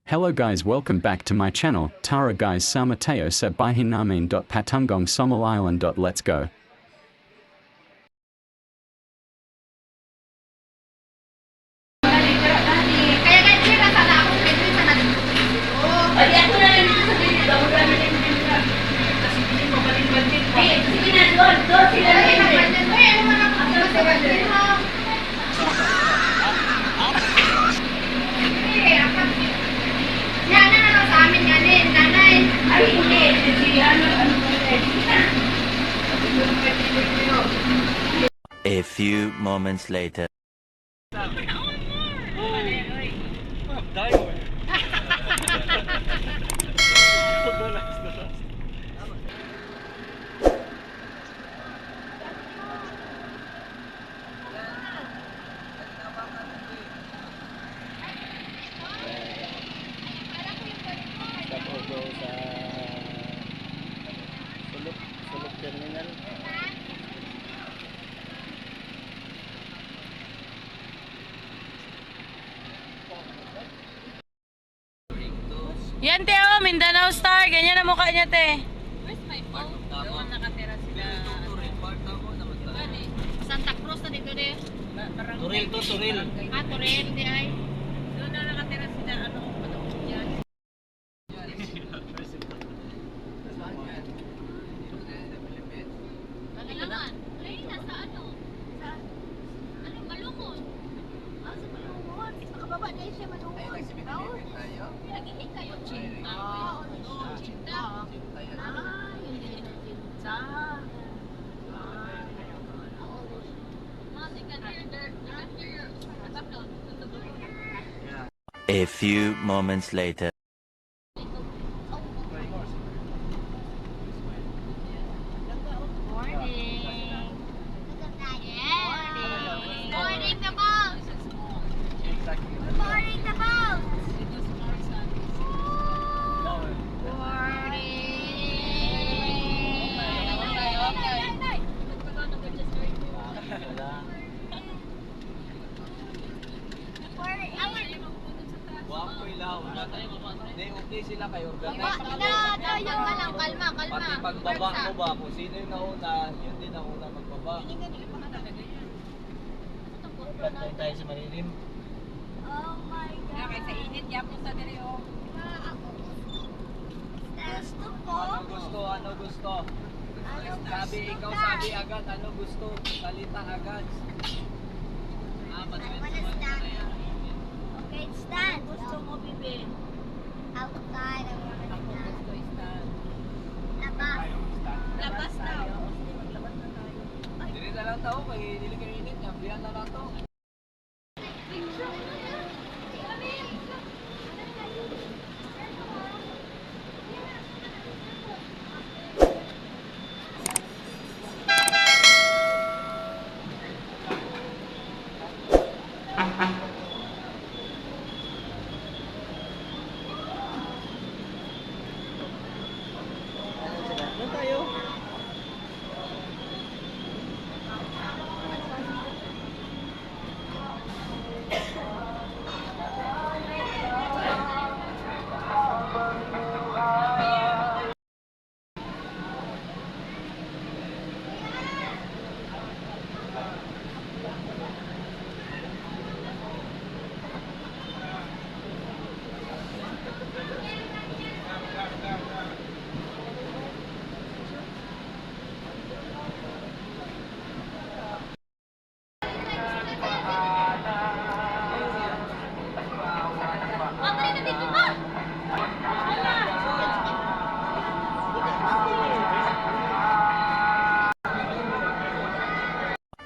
Hello guys, welcome back to my channel. Tara guys sama tayo sa bahay namin. Patunggong Somaliland. Let's go. A few moments later. Sulok terminal. Yan te oh, Mindanao Star, ganyan ang mukha niya te. Where's my phone? Doon nakatira sila. Santa Cruz na dito de. Turil to, Turil. Ah, Turil di ay. Doon na nakatira sila ano, yan. Kailangan. Ay, nasa ano? Sa ano, Malungon. Ah, sa Malungon. Nakababa na siya Malungon. Nagiging kayo, Chinta. Chinta. Ah, hindi na Chinta. A few moments later. Okay sila kayo. Kalma. Pati pagbaba mo ba, kung sino yung nauna, yun din ang una magbaba. Pantay tayo sa malilim. Oh my God. Kaysa init, yapon sa diri oh. Gusto ko. Ano gusto? Sabi, ikaw sabi agad, ano gusto? Salita agad. Okay, stand. Gusto mo, Bibi? Outside. I want to stand. Labas. Labas daw. Dili na lang tao, kay dili kayo init niya. Biyan na lang to. Doon tayo.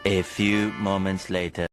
A few moments later.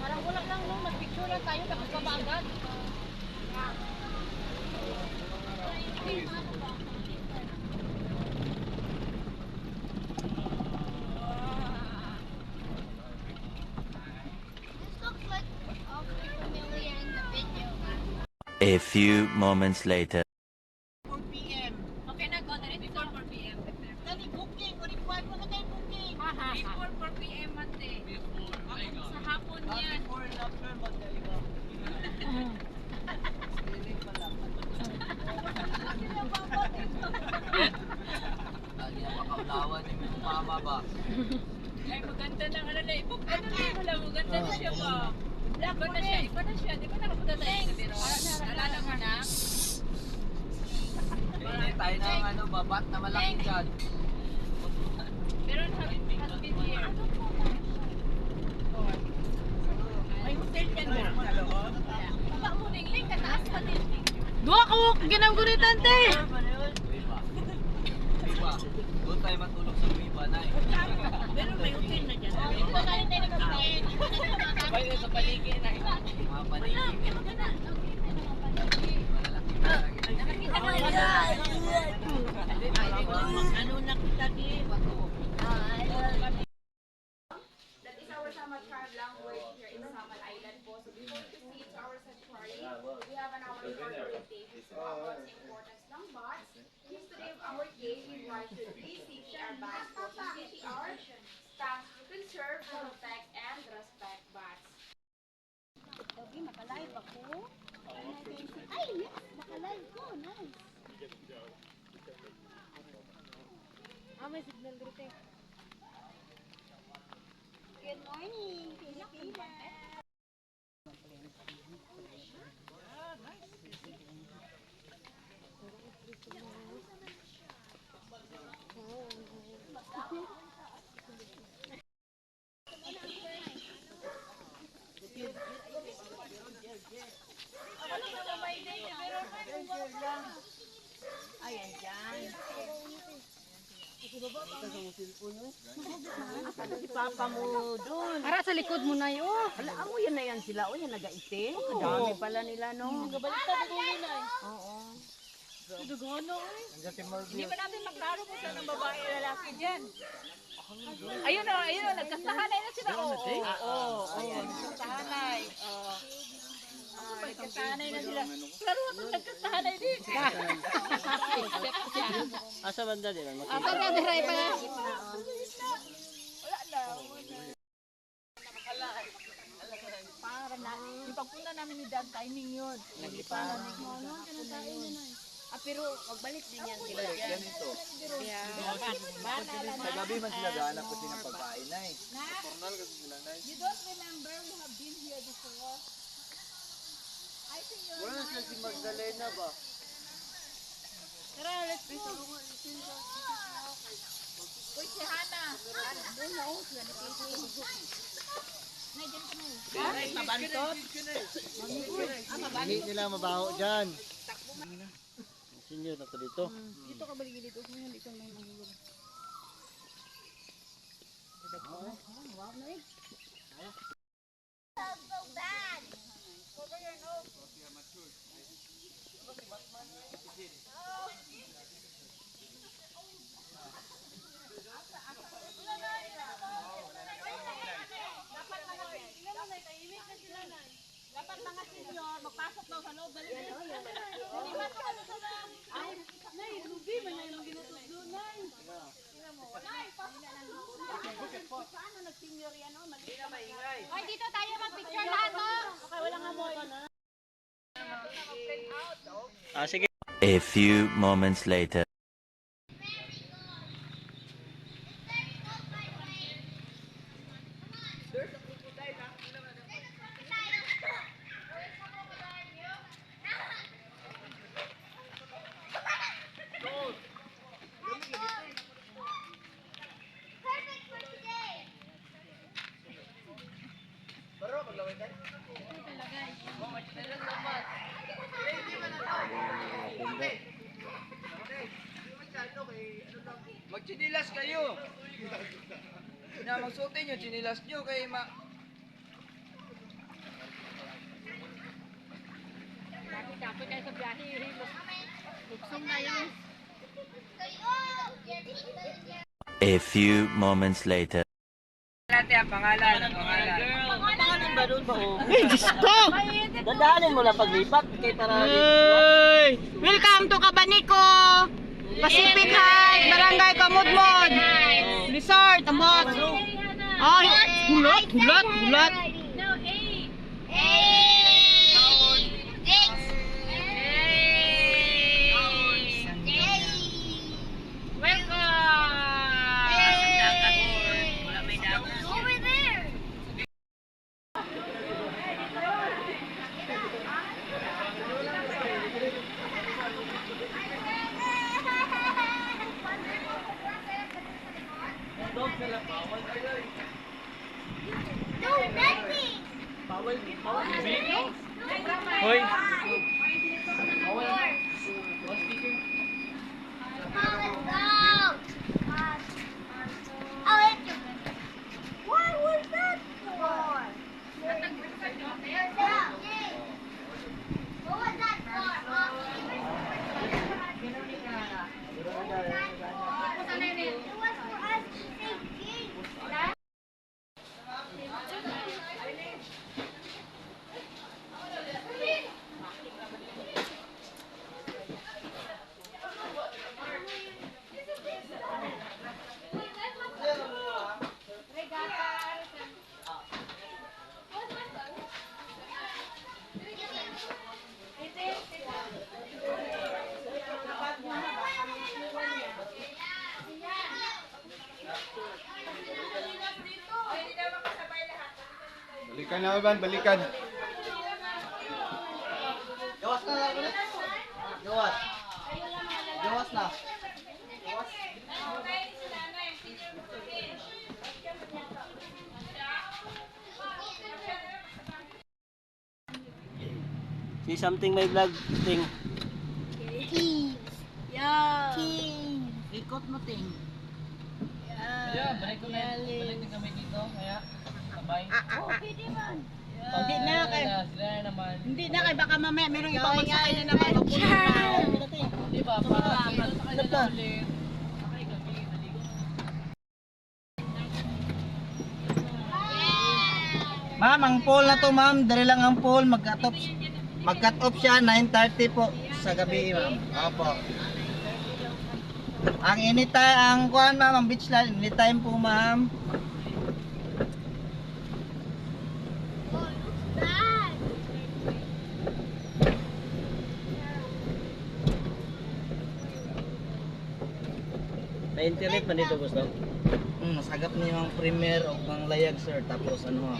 Parang wala lang nung nagpicture lang tayo tapos baba agad. A few moments later. 4 p.m. Okay na, go na rin. Before 4 p.m. Dali, booking. Required mo na tayo booking. Before 4 p.m. Monday. Sa hapon yan. Before and after, magkaiba. Feeling pala. Lagi na makaulawan ni may mama ba? Ay, maganda na ano na. Ano na, wala, maganda na siya ba? Iba na siya, iba na siya. Di ba nakapunta tayo sa biro? Alala mo na? Hindi tayo ng ano, babat na malaki dyan. Pero has been here. May hotel yan ba? Sa loob? Baba mo ning link, kataas pa din. Dua ka ginam ko ni tante. Viva. Viva. Doon tayo matulog sa Viva na eh. Pero may hotel na dyan. Dito na rin tayo nagkain. Pwede sa paligid na eh. Mga paligid. Malalaki na lagi. Nakakita mo na yan. Ano na kita di? That is our Samal tribe language here in Samal Island po. So before we proceed to our sanctuary, we have an hour for presentation about the importance ng bats. History of our cave, we want to please CPR bats po. So CPR stands to conserve, protect, and respect bats. Sabi, makalive ako. Ay, yes, makalive ko. Nice. May signal dito. Good morning, Pilipinas. Ayan dyan. Si Papa mo doon. Ara sa likod mo na yo. Hala, amo yan na yan sila. O yan, nag-aite. Kadami pala nila, no? Gabalita na ulo na. Oo. Hindi pa natin maklaro kung saan ang babae o lalaki dyan. Ayun o, nagkasahanay na sila. Oo, nagkasahanay. Nagkasahanay na sila. Klaro ako nagkasahanay din. Asa banda din? Apa na diray pa? Wala na. Para na. Yung pagpunta namin ni Dad, timing yun. Nagliparan na yun. Pero magbalik din yan sila. Ganito. Sa gabi man sila gahanap kasi ng pagkain na eh. You don't remember we have been here before? I think you're Wala na si Magdalena ba? Tara, let's go. Uy, si Hana. Doon na ako. Ay, mabantot. Hindi nila mabaho dyan. Senior na to dito. Dito ka balik dito. Hindi ka may mahulog. Dapat mga senior, magpasok daw sa loob. Balik na. Hindi ba ito ano sila? Ay, nay, lubi man na yung ginutos doon, nay. Nay, pasok na lang. Paano nag-senior yan? Mali na maingay. Ay, dito tayo mag-picture lahat, no? Okay, wala nga mo. Sige. A few moments later. Magchinilas kayo. Na magsuotin nyo, chinilas nyo kay Kapit kayo sa biyahe, luksong na yun. A few moments later. Natin ang pangalan. Ang pangalan. Pangalan Mainit ba doon ba o? Ay, Diyos ko! Dadaanin mo lang paglipat kay para Ay! Welcome to Cabaniko! Pacific Heights, Barangay Kamudmod! Resort, amot! Ay, gulat, gulat, gulat! No, eight. Eight. Six. Over there. No, nothing. Hoy. What was that for? What was that for? It was for us to say games. Balikan na, Ivan, balikan. Gawas na lang ulit. Gawas. Gawas na. Say something my vlog thing. Yeah. Ikot mo, ting. Yeah, balik ko na. Balik na kami dito. Kaya sabay. Pwede man. Hindi na, kay, Sila na naman. hindi na, kay baka mamaya merong ibang magsakay na naman. Mapuno na. Di ba? Para sakay na ulit. Sakay kami. Maligo. Ma'am, ang poll na to ma'am, dali lang ang poll, mag-cut off siya 9:30 po sa gabi ma'am. Opo. Ang anytime, ang kuhan ma'am, ang beach land, anytime po ma'am. Bad. May internet man dito gusto. Nasagap niya ang premier o ang layag sir, tapos ano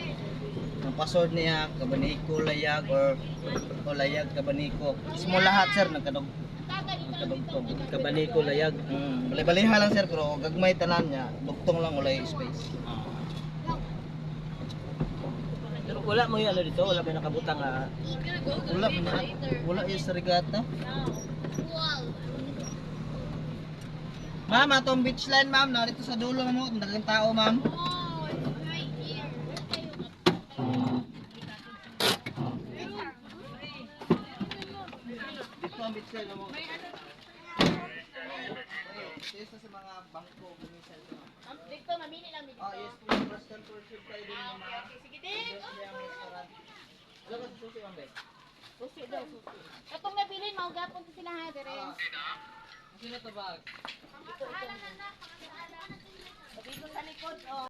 ang password niya, Cabaniko layag or o layag Cabaniko. Small lahat sir, nagkadugtong. Cabaniko layag. Bali-baliha lang sir, pero gagmay tanan niya, dugtong lang ulay space. Pero wala mo yung ano dito, wala may nakabutang Wala yung sa regata. Wow. Ma'am, atong beach line ma'am, narito sa dulo mo, dagang tao ma'am. Oh, it's right here. Dito ang beach line mo. Isa sa mga bangko, bumisal ito ma'am. Dito, mamili lang dito. Oh yes, please, Western Pursuit tayo din ma'am. Sige din. Ano ba susi ma'am be? Susi daw, susi. Katong nabilin, maugapon to sila ha, dire. Sino to bag? Dito sa likod, oh.